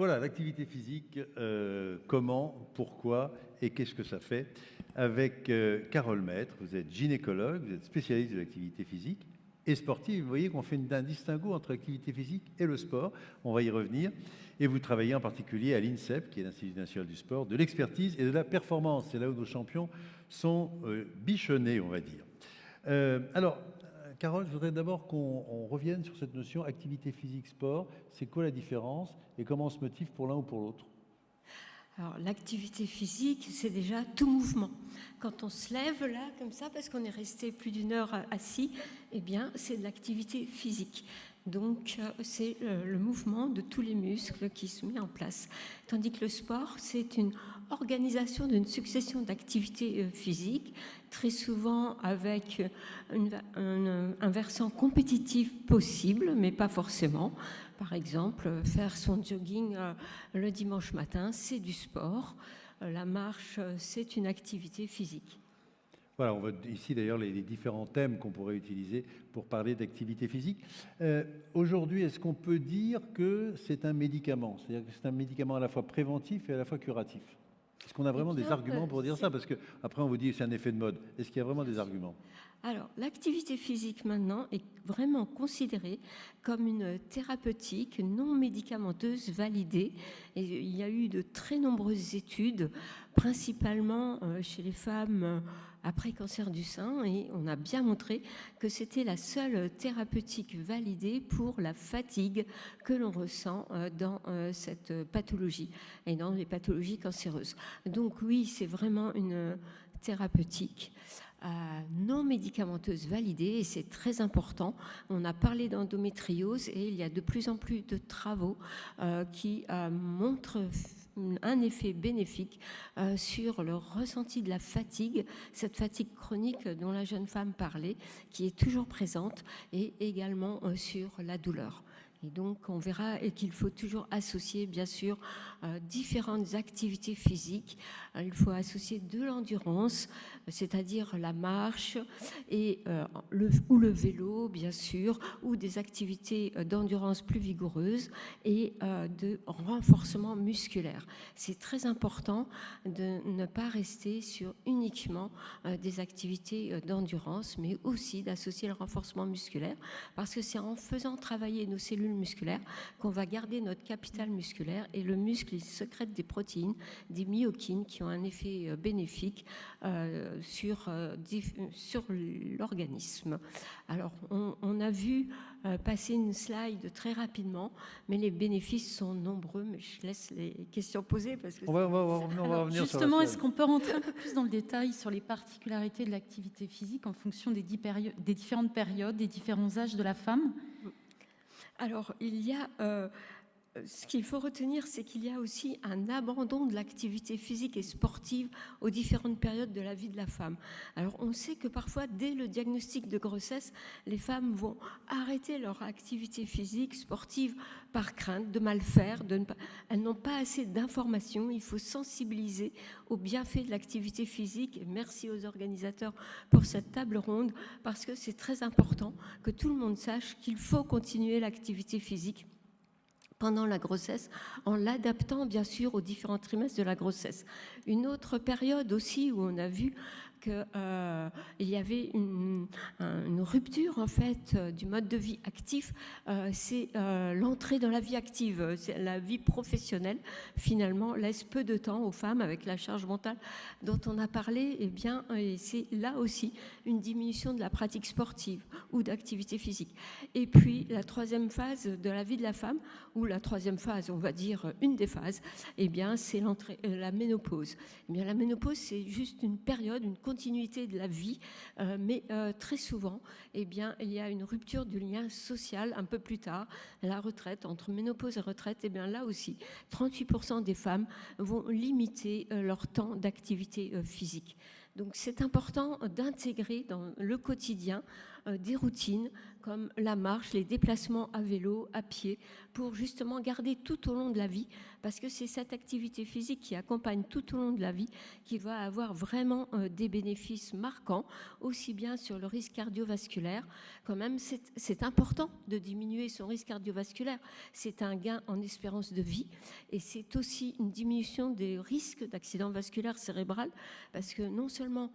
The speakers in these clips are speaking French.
voilà, l'activité physique, comment, pourquoi et qu'est-ce que ça fait? Avec Carole Maître, vous êtes gynécologue, vous êtes spécialiste de l'activité physique et sportive. Vous voyez qu'on fait un distinguo entre l'activité physique et le sport. On va y revenir. Et vous travaillez en particulier à l'INSEP, qui est l'Institut national du sport, de l'expertise et de la performance. C'est là où nos champions sont bichonnés, on va dire. Alors, Carole, je voudrais d'abord qu'on revienne sur cette notion activité physique, sport. C'est quoi la différence et comment on se motive pour l'un ou pour l'autre? Alors, l'activité physique, c'est déjà tout mouvement. Quand on se lève là, comme ça, parce qu'on est resté plus d'une heure assis, eh bien, c'est de l'activité physique. Donc, c'est le mouvement de tous les muscles qui se met en place. Tandis que le sport, c'est une organisation d'une succession d'activités physiques, très souvent avec un versant compétitif possible, mais pas forcément. Par exemple, faire son jogging le dimanche matin, c'est du sport. La marche, c'est une activité physique. Voilà, on voit ici d'ailleurs les différents thèmes qu'on pourrait utiliser pour parler d'activité physique. Aujourd'hui, est-ce qu'on peut dire que c'est un médicament? C'est-à-dire que c'est un médicament à la fois préventif et à la fois curatif? Est-ce qu'on a vraiment des arguments pour dire ça? Parce qu'après, on vous dit que c'est un effet de mode. Est-ce qu'il y a vraiment des arguments? Alors, l'activité physique maintenant est vraiment considérée comme une thérapeutique non médicamenteuse validée. Et il y a eu de très nombreuses études, principalement chez les femmes après cancer du sein, et on a bien montré que c'était la seule thérapeutique validée pour la fatigue que l'on ressent dans cette pathologie et dans les pathologies cancéreuses. Donc oui, c'est vraiment une thérapeutique non médicamenteuse validée, et c'est très important. On a parlé d'endométriose et il y a de plus en plus de travaux qui montrent un effet bénéfique sur le ressenti de la fatigue, cette fatigue chronique dont la jeune femme parlait, qui est toujours présente, et également sur la douleur. Et donc, on verra qu'il faut toujours associer, bien sûr, différentes activités physiques. Il faut associer de l'endurance, c'est-à-dire la marche et, ou le vélo, bien sûr, ou des activités d'endurance plus vigoureuses et de renforcement musculaire. C'est très important de ne pas rester sur uniquement des activités d'endurance, mais aussi d'associer le renforcement musculaire, parce que c'est en faisant travailler nos cellules musculaires qu'on va garder notre capital musculaire, et le muscle il sécrète des protéines, des myokines qui ont un effet bénéfique sur l'organisme. Alors on a vu passer une slide très rapidement, mais les bénéfices sont nombreux, mais je laisse les questions posées parce que on va revenir justement, sur est-ce qu'on peut rentrer un peu plus dans le détail sur les particularités de l'activité physique en fonction des différentes périodes, des différents âges de la femme? Alors, il y a, ce qu'il faut retenir, c'est qu'il y a aussi un abandon de l'activité physique et sportive aux différentes périodes de la vie de la femme. Alors, on sait que parfois, dès le diagnostic de grossesse, les femmes vont arrêter leur activité physique, sportive, par crainte de mal faire. Elles n'ont pas assez d'informations. Il faut sensibiliser aux bienfaits de l'activité physique. Et merci aux organisateurs pour cette table ronde, parce que c'est très important que tout le monde sache qu'il faut continuer l'activité physique pendant la grossesse, en l'adaptant bien sûr aux différents trimestres de la grossesse. Une autre période aussi où on a vu qu'il y avait une rupture en fait du mode de vie actif, c'est l'entrée dans la vie active. La vie professionnelle finalement laisse peu de temps aux femmes avec la charge mentale dont on a parlé. Et bien, et c'est là aussi une diminution de la pratique sportive ou d'activité physique. Et puis la troisième phase de la vie de la femme, ou la troisième phase, on va dire une des phases, eh bien c'est la ménopause. Eh bien, la ménopause, c'est juste une période, une continuité de la vie, mais très souvent, eh bien, il y a une rupture du lien social un peu plus tard, la retraite, entre ménopause et retraite. Eh bien, là aussi, 38% des femmes vont limiter leur temps d'activité physique. Donc, c'est important d'intégrer dans le quotidien des routines comme la marche, les déplacements à vélo, à pied, pour justement garder tout au long de la vie, parce que c'est cette activité physique qui accompagne tout au long de la vie qui va avoir vraiment des bénéfices marquants, aussi bien sur le risque cardiovasculaire. Quand même, c'est important de diminuer son risque cardiovasculaire. C'est un gain en espérance de vie et c'est aussi une diminution des risques d'accident vasculaire cérébral, parce que non seulement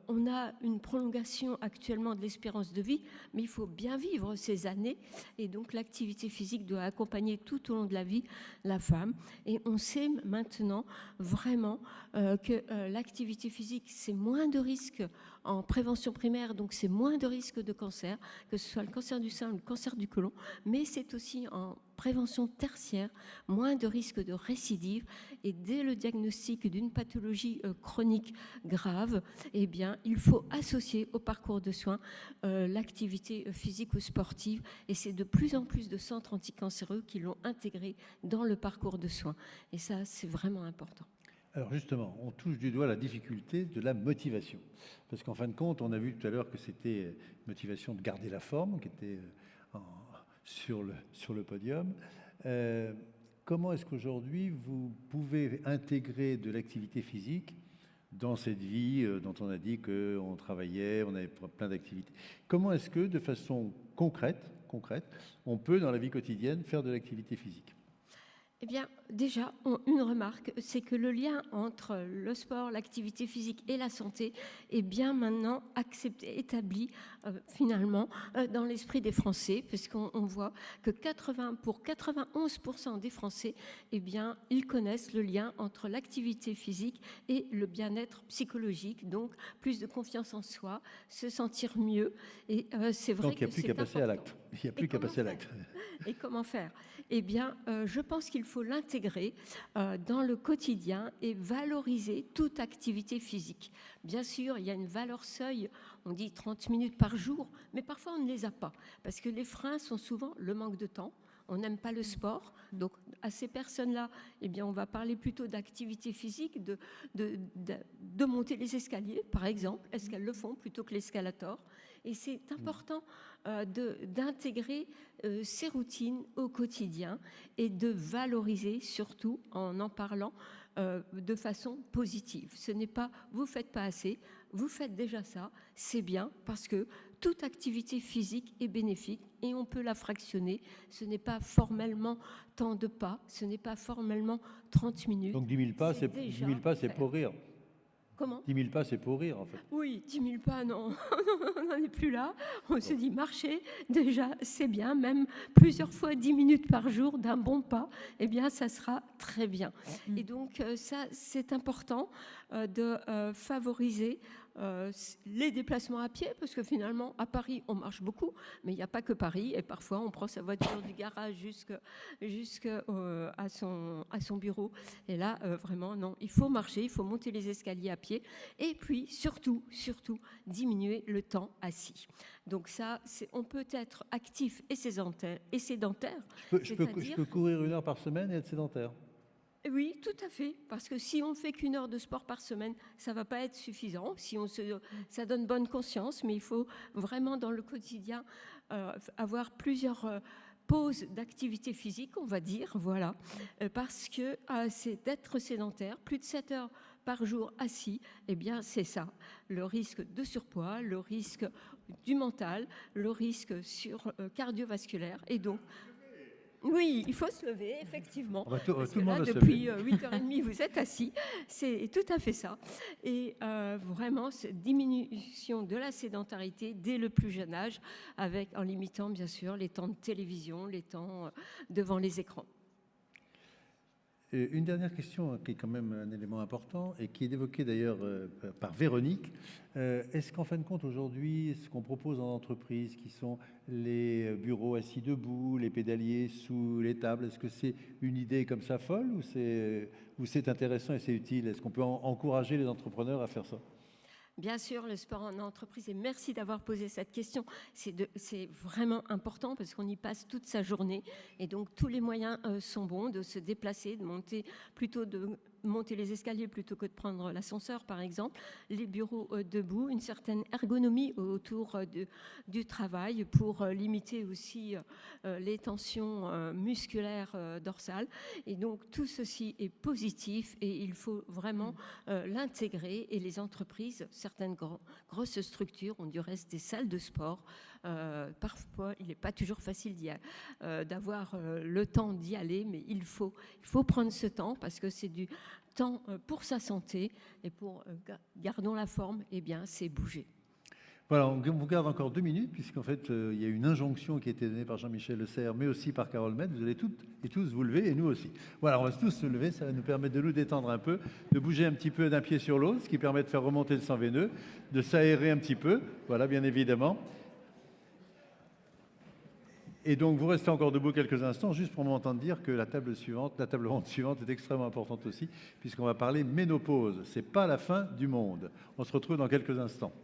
on a une prolongation actuellement de l'espérance de vie, mais il faut bien vivre ces années. Et donc, l'activité physique doit accompagner tout au long de la vie la femme. Et on sait maintenant vraiment que l'activité physique, c'est moins de risques en prévention primaire, donc c'est moins de risques de cancer, que ce soit le cancer du sein ou le cancer du côlon, mais c'est aussi en prévention tertiaire, moins de risques de récidive. Et dès le diagnostic d'une pathologie chronique grave, eh bien, il faut associer au parcours de soins l'activité physique ou sportive. Et c'est de plus en plus de centres anticancéreux qui l'ont intégré dans le parcours de soins. Et ça, c'est vraiment important. Alors justement, on touche du doigt la difficulté de la motivation. Parce qu'en fin de compte, on a vu tout à l'heure que c'était motivation de garder la forme, qui était sur le podium. Comment est-ce qu'aujourd'hui, vous pouvez intégrer de l'activité physique dans cette vie dont on a dit qu'on travaillait, on avait plein d'activités? Comment est-ce que, de façon concrète, on peut, dans la vie quotidienne, faire de l'activité physique? Eh bien, déjà, une remarque, c'est que le lien entre le sport, l'activité physique et la santé est bien maintenant accepté, établi finalement dans l'esprit des Français, puisqu'on voit que pour 91% des Français, eh bien, ils connaissent le lien entre l'activité physique et le bien-être psychologique, donc plus de confiance en soi, se sentir mieux. Et c'est vrai donc, il n'y a plus qu'à passer à l'acte. Il n'y a plus qu'à passer à l'acte. Et comment faire? Eh bien, je pense qu'il faut l'intégrer dans le quotidien et valoriser toute activité physique. Bien sûr, il y a une valeur seuil, on dit 30 minutes par jour, mais parfois on ne les a pas, parce que les freins sont souvent le manque de temps. On n'aime pas le sport, donc à ces personnes-là, eh bien, on va parler plutôt d'activité physique, de monter les escaliers, par exemple. Est-ce qu'elles le font plutôt que l'escalator? Et c'est important d'intégrer ces routines au quotidien et de valoriser, surtout en parlant de façon positive. Ce n'est pas « vous ne faites pas assez », vous faites déjà ça, c'est bien, parce que toute activité physique est bénéfique et on peut la fractionner. Ce n'est pas formellement tant de pas, ce n'est pas formellement 30 minutes. Donc 10 000 pas, c'est pour rire. Comment ? 10 000 pas, c'est pour rire, en fait. Oui, 10 000 pas, non, on n'en est plus là. On se dit marcher, déjà, c'est bien, même plusieurs fois 10 minutes par jour d'un bon pas, eh bien, ça sera très bien. Et donc, ça, c'est important de favoriser les déplacements à pied, parce que finalement, à Paris, on marche beaucoup, mais il n'y a pas que Paris, et parfois, on prend sa voiture du garage jusqu'à son bureau. Et là, vraiment, non, il faut marcher, il faut monter les escaliers à pied, et puis, surtout, diminuer le temps assis. Donc ça, on peut être actif et sédentaire. Je peux courir 1 heure par semaine et être sédentaire? Oui, tout à fait, parce que si on ne fait qu'1 heure de sport par semaine, ça ne va pas être suffisant. Ça donne bonne conscience, mais il faut vraiment dans le quotidien avoir plusieurs pauses d'activité physique, on va dire, voilà, parce que c'est d'être sédentaire, plus de 7 heures par jour assis, eh bien c'est ça, le risque de surpoids, le risque du mental, le risque cardiovasculaire, et donc oui, il faut se lever, effectivement. Parce que là, depuis 8h30, vous êtes assis. C'est tout à fait ça. Et vraiment, cette diminution de la sédentarité dès le plus jeune âge, en limitant, bien sûr, les temps de télévision, les temps devant les écrans. Une dernière question qui est quand même un élément important et qui est évoqué d'ailleurs par Véronique. Est-ce qu'en fin de compte aujourd'hui, ce qu'on propose en entreprise, qui sont les bureaux assis debout, les pédaliers sous les tables, est-ce que c'est une idée comme ça folle ou c'est intéressant et c'est utile? Est-ce qu'on peut encourager les entrepreneurs à faire ça? Bien sûr, le sport en entreprise, et merci d'avoir posé cette question. C'est vraiment important parce qu'on y passe toute sa journée et donc tous les moyens sont bons de se déplacer, de monter plutôt monter les escaliers plutôt que de prendre l'ascenseur, par exemple, les bureaux debout, une certaine ergonomie autour du travail pour limiter aussi les tensions musculaires dorsales. Et donc, tout ceci est positif et il faut vraiment l'intégrer. Et les entreprises, certaines grosses structures ont du reste des salles de sport. Parfois, il n'est pas toujours facile d'avoir le temps d'y aller, mais il faut prendre ce temps parce que c'est du temps pour sa santé et pour gardons la forme, eh bien, c'est bouger. Voilà, on vous garde encore 2 minutes, puisqu'en fait, il y a une injonction qui a été donnée par Jean-Michel Le Serre, mais aussi par Carole Maître. Vous allez toutes et tous vous lever, et nous aussi. Voilà, on va tous se lever, ça va nous permettre de nous détendre un peu, de bouger un petit peu d'un pied sur l'autre, ce qui permet de faire remonter le sang veineux, de s'aérer un petit peu, voilà, bien évidemment. Et donc, vous restez encore debout quelques instants, juste pour m'entendre dire que la table ronde suivante est extrêmement importante aussi, puisqu'on va parler ménopause. Ce n'est pas la fin du monde. On se retrouve dans quelques instants.